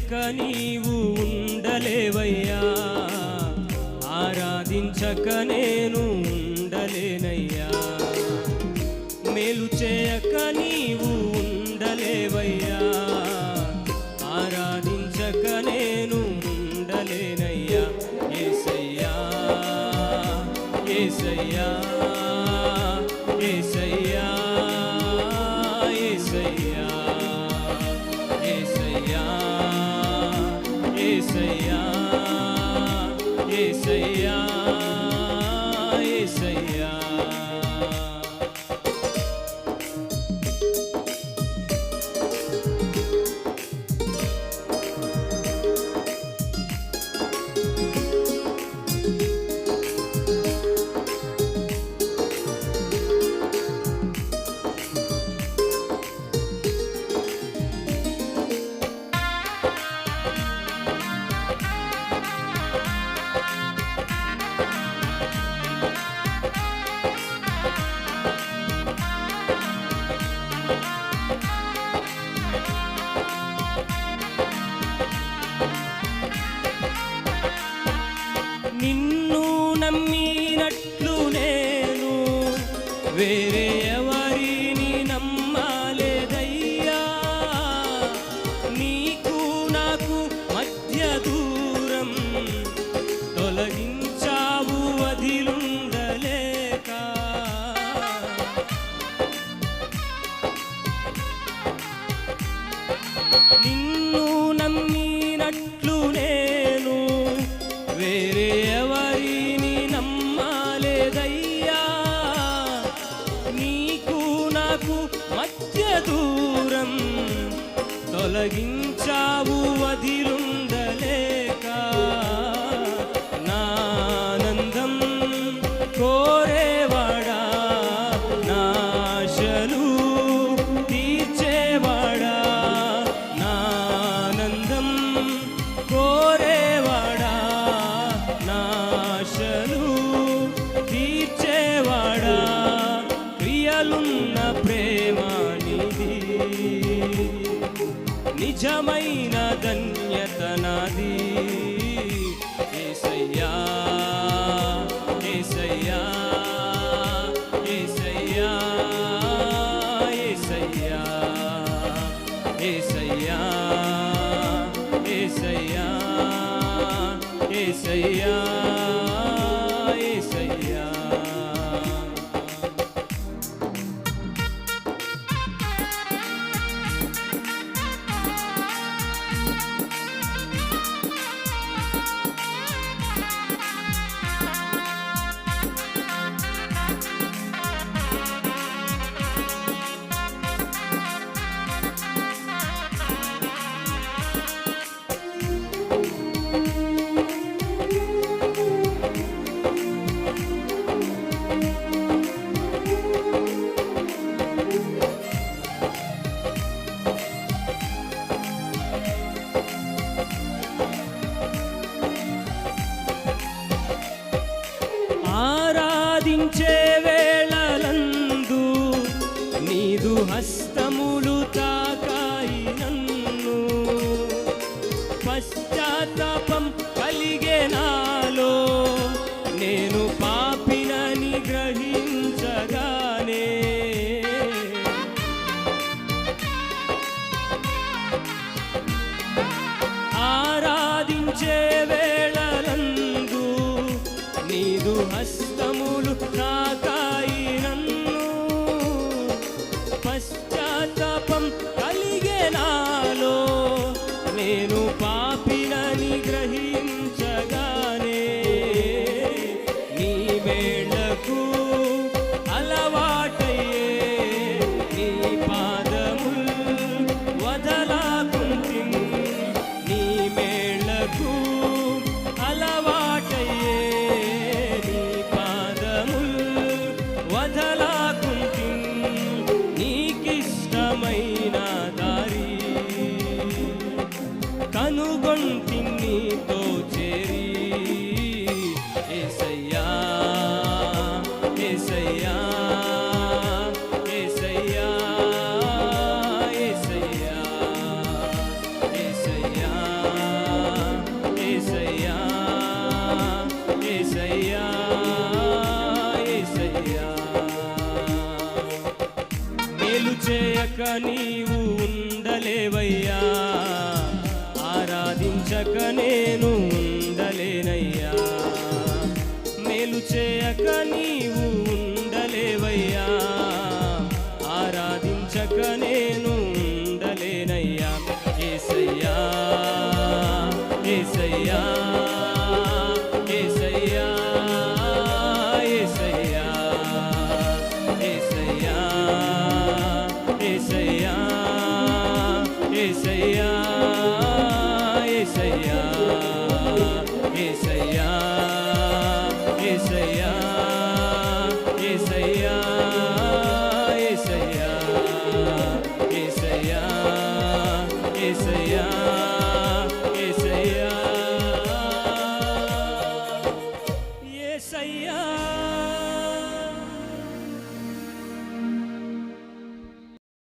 చేయక నీవు ఉండలేవయ్యా, ఆరాధించక నేను ఉండలేనయ్యా. మేలు చేయక నీవు ఉండలేవయ్యా, ఆరాధించక నేను ఉండలేనయ్యా. యేసయ్యా యేసయ్యా యేసయ్యా యేసయ్యా యేసయ్యా యేసయ్యా యేసయ్యా యేసయ్యా. నిన్ను నమ్మినట్లు నేను వేరే ఎవరిని నమ్మలేదయ్యా. నీకు నాకు మధ్య దూరం తొలగించావు వదిలుండలేక. నిన్ను నమ్మినట్లు నేను వేరే ఎవరిని నమ్మలేదయ్యా. నీకు నాకు మధ్య దూరం తొలగించావు వదిలుండలేక. నా ఆనందం కోరేవాడా, నా ఆశలు తీర్చేవాడా, నా ఆనందం కోరేవాడా, నా ఆశలు తీర్చేవాడా. క్రియలున్న ప్రేమ నీది, నిజమైన ధన్యత నాది. యేసయ్యా యేసయ్యా యేసయ్యా యేసయ్యా యేసయ్యా యేసయ్యా యేసయ్యా యేసయ్యా. ఆరాధించే వేళలందు నీదు హస్తములు తాకాయి నన్ను. పశ్చాత్తాపం కలిగే నాలో, నేను పాపినని గ్రహించగానే. ఆరాధించే వేళలందు నీదు హస్తములు తాకాయి నన్ను. పశ్చాత్తాపం కలిగే నాలో, నేను పాపినని గ్రహించగానే. యేసయ్యా యేసయ్యా యేసయ్యా మేలు చేయక నీవు ఉండలేవయ్యా ఆరాధించక నేను ఉండలేనయ్యా మేలు చేయక నీవు ఉండలేవయ్యా ఆరాధించక నేను ఉండలేనయ్యా యేసయ్యా యేసయ్యా యేసయ్యా యేసయ్యా యేసయ్యా యేసయ్యా యేసయ్యా యేసయ్యా యేసయ్యా యేసయ్యా యేసయ్యా యేసయ్యా యేసయ్యా యేసయ్యా